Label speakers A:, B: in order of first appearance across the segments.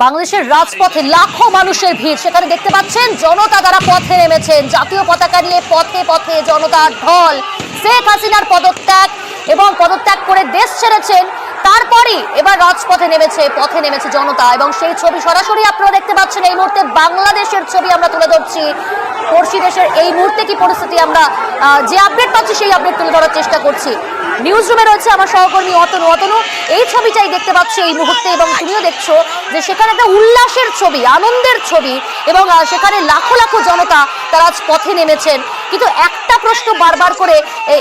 A: বাংলাদেশের রাজপথে লাখো মানুষের ভিড়, সেখানে দেখতে পাচ্ছেন জনতা দ্বারা পথে নেমেছেন, জাতীয় পতাকা নিয়ে পথে পথে জনতার ঢল। শেখ হাসিনার পদত্যাগ এবং পদত্যাগ করে দেশ ছেড়েছেন, তারপরই এবার রাজপথে নেমেছে জনতা, এবং সেই ছবি সরাসরি আপনারা দেখতে পাচ্ছেন। এই মুহূর্তে বাংলাদেশের ছবি আমরা তুলে ধরছি, পড়শি দেশের এই মুহূর্তে কি পরিস্থিতি, আমরা যে আপডেট পাচ্ছি সেই আপডেট তুলে ধরার চেষ্টা করছি। নিউজ রুমে রয়েছে আমার সহকর্মী অতনু। এই ছবিটাই দেখতে পাচ্ছি এই মুহূর্তে, এবং তুমিও দেখছো যে সেখানে একটা উল্লাসের ছবি, আনন্দের ছবি, এবং সেখানে লাখো লাখো জনতা তারা আজ পথে নেমেছেন। কিন্তু একটা প্রশ্ন বারবার করে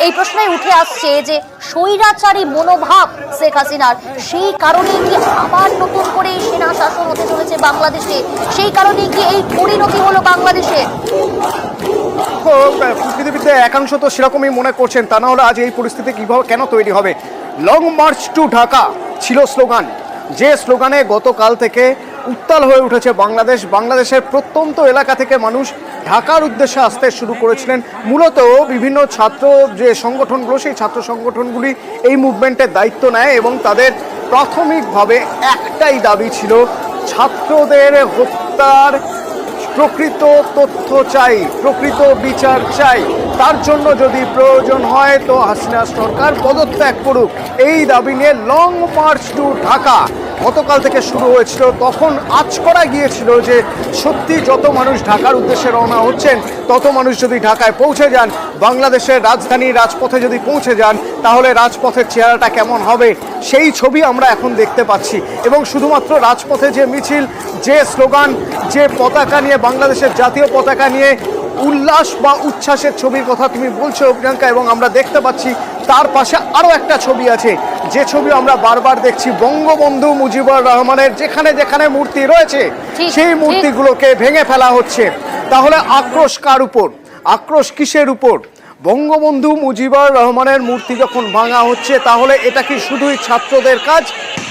A: এই প্রশ্নই উঠে আসছে যে স্বৈরাচারী মনোভাব শেখ হাসিনার, সেই কারণেই কি আবার নতুন করে সেনা শাসন হতে চলেছে বাংলাদেশে? সেই কারণেই কি এই পরিণতি হলো বাংলাদেশে?
B: কূটনীতিবিদদের একাংশ তো সেরকমই মনে করছেন, তা না হলে আজ এই পরিস্থিতি কিভাবে কেন তৈরি হবে। লং মার্চ টু ঢাকা ছিল স্লোগান, যে স্লোগানে গতকাল থেকে উত্তাল হয়ে উঠেছে বাংলাদেশের প্রত্যন্ত এলাকা থেকে মানুষ ঢাকার উদ্দেশ্যে আসতে শুরু করেছিলেন। মূলত বিভিন্ন ছাত্র যে সংগঠনগুলো, সেই ছাত্র সংগঠনগুলি এই মুভমেন্টের দায়িত্ব নেয়, এবং তাদের প্রাথমিকভাবে একটাই দাবি ছিল ছাত্রদের হত্যার প্রকৃত তথ্য চাই, প্রকৃত বিচার চাই, তার জন্য যদি প্রয়োজন হয় তো হাসিনা সরকার পদত্যাগ করুক। এই দাবি নিয়ে লং মার্চ টু ঢাকা গতকাল থেকে শুরু হয়েছিল। তখন আঁচ করা গিয়েছিল যে সত্যি যত মানুষ ঢাকার উদ্দেশ্যে রওনা হচ্ছেন, তত মানুষ যদি ঢাকায় পৌঁছে যান, বাংলাদেশের রাজধানী রাজপথে যদি পৌঁছে যান, তাহলে রাজপথের চেহারাটা কেমন হবে, সেই ছবি আমরা এখন দেখতে পাচ্ছি। এবং শুধুমাত্র রাজপথে যে মিছিল, যে স্লোগান, যে পতাকা নিয়ে, বাংলাদেশের জাতীয় পতাকা নিয়ে উল্লাস বা উচ্ছ্বাসের ছবির কথা তুমি বলছো প্রিয়াঙ্কা, এবং আমরা দেখতে পাচ্ছি তার পাশে আরও একটা ছবি আছে, যে ছবি আমরা বারবার দেখছি, বঙ্গবন্ধু মুজিবুর রহমানের যেখানে যেখানে মূর্তি রয়েছে সেই মূর্তিগুলোকে ভেঙে ফেলা হচ্ছে। তাহলে আক্রোশ কার উপর, আক্রোশ কিসের উপর? বঙ্গবন্ধু মুজিবুর রহমানের মূর্তি যখন ভাঙা হচ্ছে, তাহলে এটা কি শুধুই ছাত্রদের কাজ,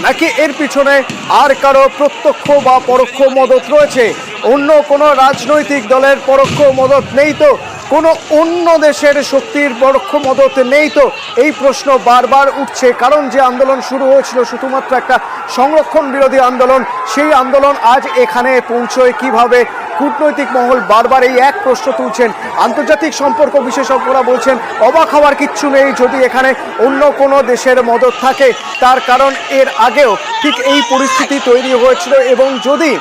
B: নাকি এর পিছনে আর কারো প্রত্যক্ষ বা পরোক্ষ মদত রয়েছে? অন্য কোনো রাজনৈতিক দলের পরোক্ষ মদত নেই তো? কোনো অন্য দেশের শক্তির পরোক্ষ মদত নেই তো? এই প্রশ্ন বারবার উঠছে, কারণ যে আন্দোলন শুরু হয়েছিল শুধুমাত্র একটা সংরক্ষণ বিরোধী আন্দোলন, সেই আন্দোলন আজ এখানে পৌঁছয় কিভাবে? কূটনৈতিক মহল বারবার এই এক প্রশ্ন তুলছেন, আন্তর্জাতিক সম্পর্ক বিশেষজ্ঞরা বলছেন অবাক হওয়ার কিচ্ছু নেই যদি এখানে অন্য কোনো দেশের মদত থাকে, তার কারণ এর আগেও ঠিক এই পরিস্থিতি তৈরি হয়েছিল। এবং যদি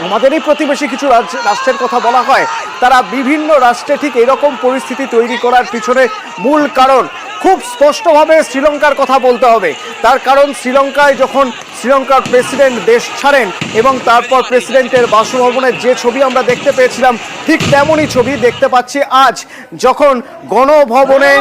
B: আমাদেরই প্রতিবেশী কিছু রাষ্ট্রের কথা বলা হয়, তারা বিভিন্ন রাষ্ট্রে ঠিক এরকম পরিস্থিতি তৈরি করার পিছনে মূল কারণ খুব স্পষ্টভাবে শ্রীলঙ্কার কথা বলতে হবে। তার কারণ শ্রীলঙ্কায় যখন শ্রীলঙ্কার প্রেসিডেন্ট দেশ ছাড়েন এবং তারপর প্রেসিডেন্টের বাসভবনের যে ছবি আমরা দেখতে পেয়েছিলাম, ঠিক তেমনই ছবি দেখতে পাচ্ছি আজ, যখন গণভবনে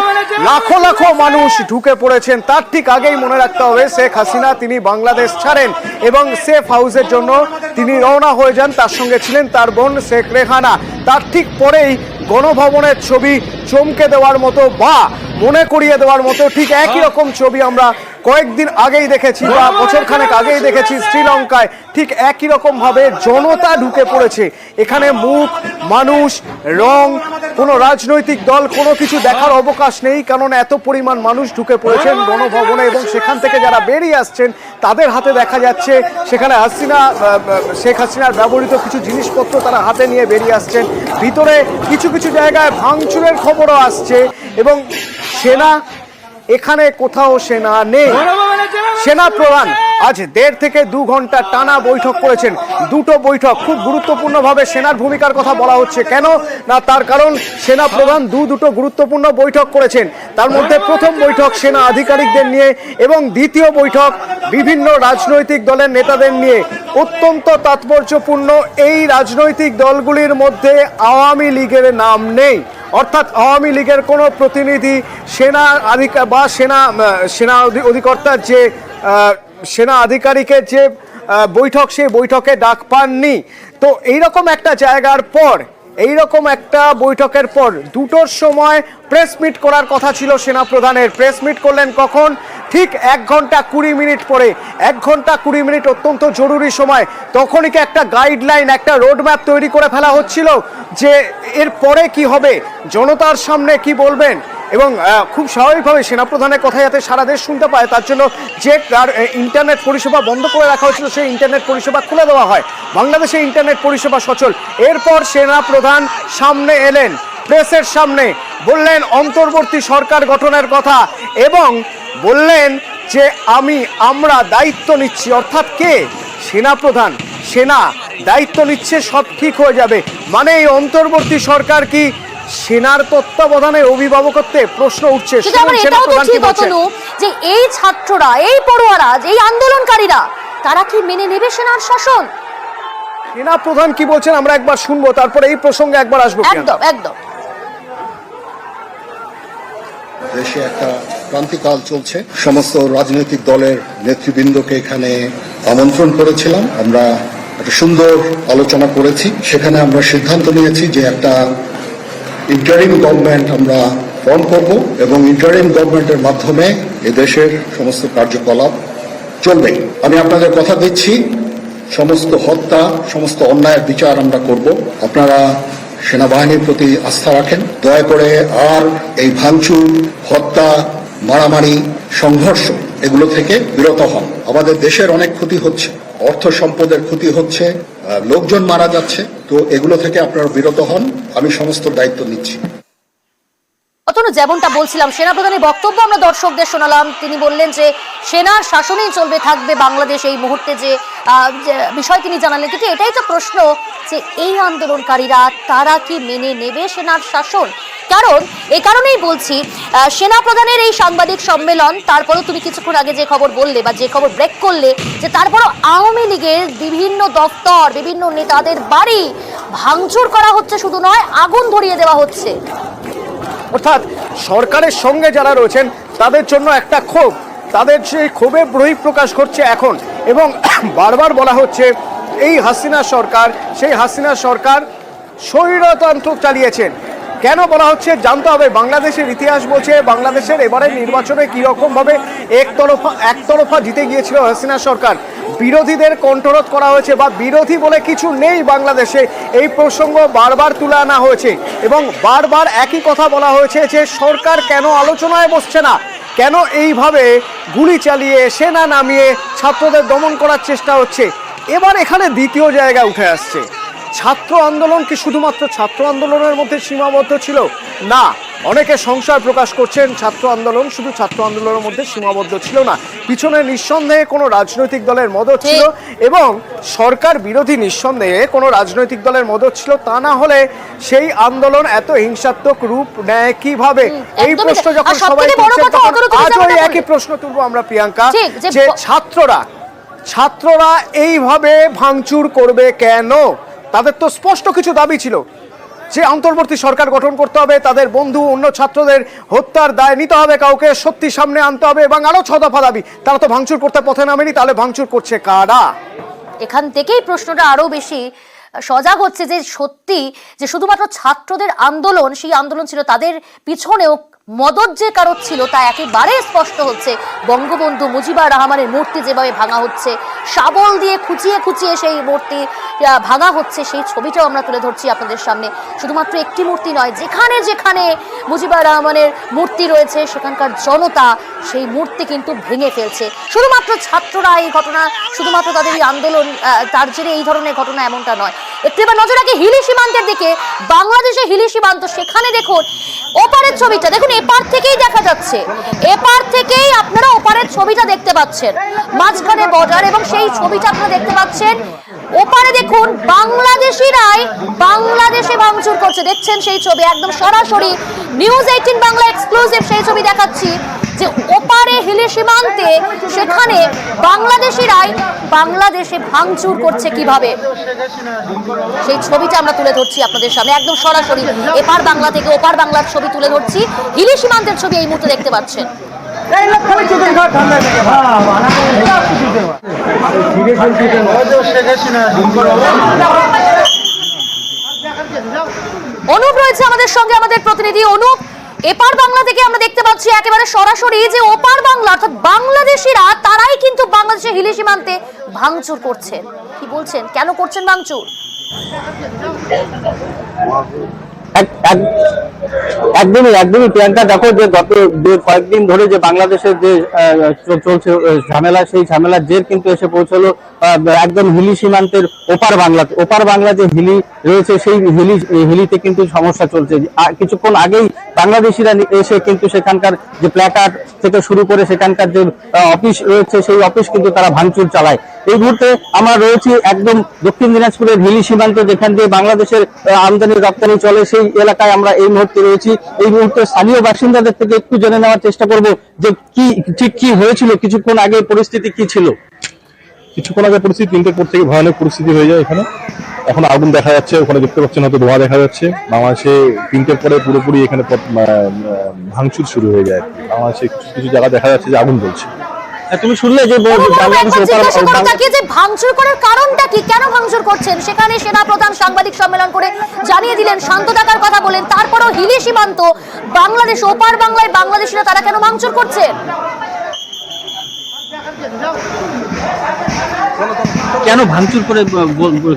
B: লাখো লাখো মানুষ ঢুকে পড়েছেন। তার ঠিক আগেই মনে রাখতে হবে শেখ হাসিনা তিনি বাংলাদেশ ছাড়েন এবং সেফ হাউসের জন্য তিনি রওনা হয়ে যান, তার সঙ্গে ছিলেন তার বোন শেখ রেহানা। তার ঠিক পরেই গণভবনের ছবি চমকে দেওয়ার মতো বা মনে করিয়ে দেওয়ার মতো ঠিক একই রকম ছবি আমরা কয়েকদিন আগেই দেখেছি বা বছরখানেক আগেই দেখেছি শ্রীলঙ্কায়। ঠিক একই রকম ভাবে জনতা ঢুকে পড়েছে এখানে, মুখ, মানুষ, রং, কোনো রাজনৈতিক দল, কোনো কিছু দেখার অবকাশ নেই, কারণ এত পরিমাণ মানুষ ঢুকে পড়েছেন গণভবনে। এবং সেখান থেকে যারা বেরিয়ে আসছেন তাদের হাতে দেখা যাচ্ছে সেখানে শেখ হাসিনার ব্যবহৃত কিছু জিনিসপত্র তারা হাতে নিয়ে বেরিয়ে আসছেন। ভিতরে কিছু কিছু জায়গায় ভাঙচুরের খবরও আসছে, এবং সেনা এখানে কোথাও সেনা নেই। সেনা প্রধান আজ 1.5 থেকে 2 ঘন্টা টানা বৈঠক করেছেন। দুটো বৈঠক খুব গুরুত্বপূর্ণভাবে সেনার ভূমিকার কথা বলা হচ্ছে, কেন না তার কারণ সেনা প্রধান দুটো গুরুত্বপূর্ণ বৈঠক করেছেন। তার মধ্যে প্রথম বৈঠক সেনা আধিকারিকদের নিয়ে এবং দ্বিতীয় বৈঠক বিভিন্ন রাজনৈতিক দলের নেতাদের নিয়ে। অত্যন্ত তাৎপর্যপূর্ণ, এই রাজনৈতিক দলগুলির মধ্যে আওয়ামী লীগের নাম নেই, অর্থাৎ আওয়ামী লীগের কোনো প্রতিনিধি সেনা অধিকর্তার যে সেনা আধিকারিকের যে বৈঠক, সেই বৈঠকে ডাক পাননি। তো এইরকম একটা জায়গার পর, এইরকম একটা বৈঠকের পর 2টোর সময় প্রেস মিট করার কথা ছিল সেনা প্রধানের। প্রেস মিট করলেন কখন? ঠিক 1 ঘন্টা 20 মিনিট পরে। 1 ঘন্টা 20 মিনিট অত্যন্ত জরুরি সময়। তখনই কি একটা গাইডলাইন, একটা রোডম্যাপ তৈরি করে ফেলা হচ্ছিল যে এর পরে কি হবে, জনতার সামনে কি বলবেন, এবং খুব স্বাভাবিকভাবে সেনাপ্রধানের কথা যাতে সারা দেশ শুনতে পায় তার জন্য যে তার ইন্টারনেট পরিষেবা বন্ধ করে রাখা হয়েছিল সেই ইন্টারনেট পরিষেবা খুলে দেওয়া হয়। বাংলাদেশে ইন্টারনেট পরিষেবা সচল। এরপর সেনাপ্রধান সামনে এলেন, প্রেসের সামনে বললেন অন্তর্বর্তী সরকার গঠনের কথা এবং বললেন যে আমরা দায়িত্ব নিচ্ছি। অর্থাৎ কে? সেনাপ্রধান। সেনা দায়িত্ব নিচ্ছে, সব ঠিক হয়ে যাবে। মানে এই অন্তর্বর্তী সরকার কি সেনার তত্ত্বাবধানে অভিভাবকত্বে? প্রশ্ন উঠছে।
A: যে এই ছাত্ররা, এই পড়ুয়ারা, এই আন্দোলনকারীরা তারা কি মেনে নেবে সেনার শাসন?
B: সেনাপ্রধান কি বলছেন আমরা একবার শুনবো, তারপরে এই প্রসঙ্গে একবার আসবো।
A: একদম একদম।
C: দেশে একটা ক্রান্তিকাল চলছে। সমস্ত রাজনৈতিক দলের নেতৃবৃন্দকে এখানে আমন্ত্রণ করেছিলাম। আমরা একটা সুন্দর আলোচনা করেছি। সেখানে আমরা সিদ্ধান্ত নিয়েছি যে একটা ইন্টারিম গভর্নমেন্ট আমরা ফর্ম করব এবং ইন্টারিম গভর্নমেন্টের মাধ্যমে এ দেশের সমস্ত কার্যকলাপ চলবে। আমি আপনাদের কথা দিচ্ছি, সমস্ত হত্যা, সমস্ত অন্যায়ের বিচার আমরা করব। আপনারা সেনাবাহিনীর প্রতি আস্থা রাখেন। দয়া করে আর এই ভাঙচুর, হত্যা, মারামারি, সংঘর্ষ এগুলো থেকে বিরত হন। আমাদের দেশের অনেক ক্ষতি হচ্ছে, অর্থ সম্পদের ক্ষতি হচ্ছে, লোকজন মারা যাচ্ছে। তো এগুলো থেকে আপনারা বিরত হন। আমি সমস্ত দায়িত্ব নিচ্ছি।
A: যেমনটা বলছিলাম, সেনাপ্রধানের বক্তব্য আমরা দর্শকদের শোনালাম। তিনি বললেন যে সেনার শাসনেই চলবে থাকবে বাংলাদেশ। এই মুহূর্তে যে বিষয় তিনি জানালেন, কিন্তু এটাই তো প্রশ্ন যে এই আন্দোলনকারীরা তারা কি মেনে নেবে সেনার শাসন? কারণ এই কারণেই বলছি, সেনাপ্রধানের এই সাংবাদিক সম্মেলন, তারপরও তুমি কিছুক্ষণ আগে যে খবর বললে বা যে খবর ব্রেক করলে, যে তারপরও আওয়ামী লীগের বিভিন্ন দপ্তর, বিভিন্ন নেতাদের বাড়ি ভাঙচুর করা হচ্ছে, শুধু নয় আগুন ধরিয়ে দেওয়া হচ্ছে।
B: অর্থাৎ সরকারের সঙ্গে যারা রয়েছেন তাদের জন্য একটা ক্ষোভ, তাদের সেই ক্ষোভের বহিঃপ্রকাশ ঘটছে এখন। এবং বারবার বলা হচ্ছে এই হাসিনা সরকার, সেই হাসিনা সরকার স্বৈরতন্ত্র চালিয়েছেন। কেন বলা হচ্ছে জানতে হবে। বাংলাদেশের ইতিহাস বলছে বাংলাদেশের এবারের নির্বাচনে কীরকম ভাবে একতরফা জিতে গিয়েছিল হাসিনা সরকার। বিরোধীদের কণ্ঠরোধ করা হয়েছে বা বিরোধী বলে কিছু নেই বাংলাদেশে, এই প্রসঙ্গ বারবার তুলে আনা হয়েছে এবং বারবার একই কথা বলা হয়েছে যে সরকার কেন আলোচনায় বসছে না, কেন এইভাবে গুলি চালিয়ে, সেনা নামিয়ে ছাত্রদের দমন করার চেষ্টা হচ্ছে। এবার এখানে দ্বিতীয় জায়গা উঠে আসছে। ছাত্র আন্দোলন কি শুধুমাত্র ছাত্র আন্দোলনের মধ্যে সীমাবদ্ধ ছিল? না, অনেকে সংশয় প্রকাশ করছেন ছাত্র আন্দোলন শুধু ছাত্র আন্দোলনের মধ্যে সীমাবদ্ধ ছিল না। পিছনে নিঃসন্দেহে কোনো রাজনৈতিক দলের মদত ছিল এবং সরকার বিরোধী নিঃসন্দেহে কোনো রাজনৈতিক দলের মদত ছিল। তা না হলে সেই আন্দোলন এত হিংসাত্মক রূপ নেয় কিভাবে? এই প্রশ্ন যখন সবাই করছে, আজও একই প্রশ্ন তুলবো আমরা প্রিয়াঙ্কা, যে ছাত্ররা এইভাবে ভাঙচুর করবে কেন? তাদের তো স্পষ্ট কিছু দাবি ছিল যে অন্তর্বর্তী সরকার গঠন করতে হবে, তাদের বন্ধু অন্য ছাত্রদের হত্যার দায় নিতে হবে, কাউকে সত্যি সামনে আনতে হবে এবং আরো 6 দফা দাবি। তারা তো ভাঙচুর করতে পথে নামেনি, তাহলে ভাঙচুর করছে কারা?
A: এখান থেকেই প্রশ্নটা আরো বেশি সজাগ হচ্ছে যে সত্যি যে শুধুমাত্র ছাত্রদের আন্দোলন, সেই আন্দোলন ছিল, তাদের পিছনেও মদত যে কারো ছিল তা একেবারে স্পষ্ট হচ্ছে। বঙ্গবন্ধু মুজিবুর রহমানের মূর্তি যেভাবে ভাঙা হচ্ছে, শাবল দিয়ে খুঁচিয়ে খুঁচিয়ে সেই মূর্তি ভাঙা হচ্ছে, সেই ছবিটাও আমরা তুলে ধরছি আপনাদের সামনে। শুধুমাত্র একটি মূর্তি নয়, যেখানে যেখানে মুজিবুর রহমানের মূর্তি রয়েছে সেখানকার জনতা সেই মূর্তি কিন্তু ভেঙে ফেলছে। শুধুমাত্র ছাত্ররা এই ঘটনা, শুধুমাত্র তাদের এই আন্দোলন, তার জেরে এই ধরনের ঘটনা এমনটা নয়। একটু এবার নজর রাখি হিলি সীমান্তের দিকে, বাংলাদেশের হিলি সীমান্ত। সেখানে দেখুন ওপারের ছবিটা, দেখুন এপার থেকেই দেখা যাচ্ছে, এপার থেকেই আপনারা ওপারের ছবিটা দেখতে পাচ্ছেন, মাঝখানে বর্ডার এবং সেই ছবিটা আপনারা দেখতে পাচ্ছেন। ওপারে দেখুন বাংলাদেশিরাই বাংলাদেশে ভাঙচুর করছে, দেখছেন সেই ছবি একদম সরাসরি নিউজ 18 বাংলা এক্সক্লুসিভ সেই ছবি দেখাচ্ছি যে ওপারে হিলি সীমান্তে সেখানে বাংলাদেশিরাই বাংলাদেশে ভাঙচুর করছে কিভাবে, সেই ছবিটা আমরা তুলে ধরছি আপনাদের সামনে একদম সরাসরি। এপার বাংলা থেকে ওপার বাংলার ছবি তুলে ধরছি, হিলি সীমান্তের ছবি এই মুহূর্তে দেখতে পাচ্ছেন। অনুপ রয়েছে আমাদের সঙ্গে, আমাদের প্রতিনিধি অনুপ। এপার বাংলা থেকে আমরা দেখতে পাচ্ছি একেবারে সরাসরি যে ওপার বাংলা অর্থাৎ বাংলাদেশিরা তারাই কিন্তু বাংলাদেশের হিলি সীমান্তে ভাঙচুর করছেন। কি বলছেন, কেন করছেন ভাঙচুর?
D: একদমই প্রিয়াঙ্কা, দেখো যে গত কয়েকদিন ধরে যে বাংলাদেশের যে চলছে ঝামেলা, সেই ঝামেলার জের কিন্তু এসে পৌঁছলো একদম হিলি সীমান্তের ওপার বাংলা যে হিলি রয়েছে, সেই হিলিতে কিন্তু সমস্যা চলছে। কিছুক্ষণ আগেই বাংলাদেশিরা এসে কিন্তু সেখানকার যে প্ল্যাকার্ড থেকে শুরু করে সেখানকার যে অফিস রয়েছে, সেই অফিস কিন্তু তারা ভাঙচুর চালায়। এই মুহূর্তে আমরা রয়েছি একদম দক্ষিণ দিনাজপুরের হিলি সীমান্ত, যেখান দিয়ে বাংলাদেশের আমদানি রপ্তানি চলে, সেই এলাকায় আমরা এই মুহূর্তে রয়েছি। এই মুহূর্তে স্থানীয় বাসিন্দাদের থেকে একটু জেনে নেওয়ার চেষ্টা করব যে কি হয়েছিল, কিছুক্ষণ আগে পরিস্থিতি কি ছিল।
E: কিছুক্ষণ আগে পরিস্থিতি 3টের পর থেকে ভয়ানক পরিস্থিতি হয়ে যায় এখানে। এখন আগুন দেখা যাচ্ছে, ওখানে দেখতে পাচ্ছেন হয়তো ধোঁয়া দেখা যাচ্ছে। বাংলাদেশে 3টের পরে পুরোপুরি এখানে ভাঙচুর শুরু হয়ে যায়। বাংলাদেশে কিছু জায়গা দেখা যাচ্ছে যে আগুন জ্বলছে।
D: তুমি শুনলে যে
A: যে ভাঙচুর করার কারণটা কি, কেন ভাঙচুর করছেন? সেখানে সেনা প্রধান সাংবাদিক সম্মেলন করে জানিয়ে দিলেন, শান্ত থাকার কথা বলেন। তারপরও হিলি সীমান্ত বাংলাদেশ, ওপার বাংলায় বাংলাদেশিরা তারা কেন ভাঙচুর করছে?
D: কেন ভাঙচুর করে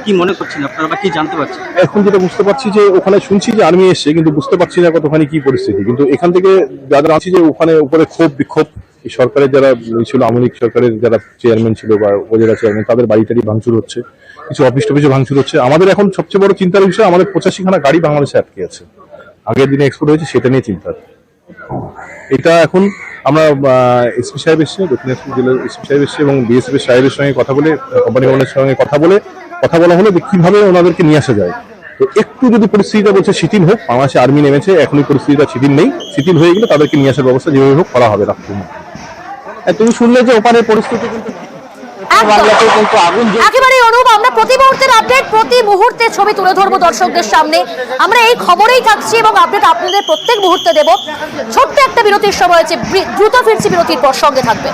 D: কি মনে করছেন আপনারা, বা কি জানতে পারছেন?
E: এখন যেটা বুঝতে পারছি যে ওখানে শুনছি যে আর্মি এসছে, কিন্তু বুঝতে পারছি না কতখানি কি পরিস্থিতি। কিন্তু এখান থেকে যারা আছি যে ওখানে উপরে বিক্ষোভ সরকারের যারা ছিল, আওয়ামী লীগ সরকারের যারা চেয়ারম্যান ছিল বা উপজেলা চেয়ারম্যান, তাদের বাড়ি টাড়ি ভাঙচুর হচ্ছে, কিছু অফিস টফিসে ভাঙচুর হচ্ছে। আমাদের এখন সবচেয়ে বড় চিন্তার বিষয়, আমাদের 85খানা গাড়ি বাংলাদেশে আটকে আছে, আগের দিনে এক্সপোর্ট হয়েছে, সেটা নিয়ে চিন্তা। এটা এখন আমরা এসপি সাহেব এসছে, দক্ষিণ দিনাজপুর জেলার এসপি সাহেব এসছে এবং বিএসএফ সাহেবের সঙ্গে কথা বলে, কোম্পানি গভর্নরের সঙ্গে কথা বলা হলো যে কিভাবে ওনাদেরকে নিয়ে আসা যায়। তো একটু যদি পরিস্থিতিটা বলছে শিথিল হোক, বাংলাদেশে আর্মি নেমেছে, এখনই পরিস্থিতিটা শিথিল নেই, শিথিল হয়ে গেলে তাদেরকে নিয়ে আসার ব্যবস্থা যেভাবে হোক করা হবে।
D: তুমি শুনলে যে ওপারের পরিস্থিতি কিন্তু
A: একেবারে অনুপ, আমরা প্রতি মুহূর্তের আপডেট, প্রতি মুহূর্তে ছবি তুলে ধরবো দর্শকদের সামনে। আমরা এই খবরেই থাকছি এবং আপডেট আপনাদের প্রত্যেক মুহূর্তে দেব। ছোট্ট একটা বিরতির সময় হয়েছে, দ্রুত ফিরছি বিরতির পর, সঙ্গে থাকবে।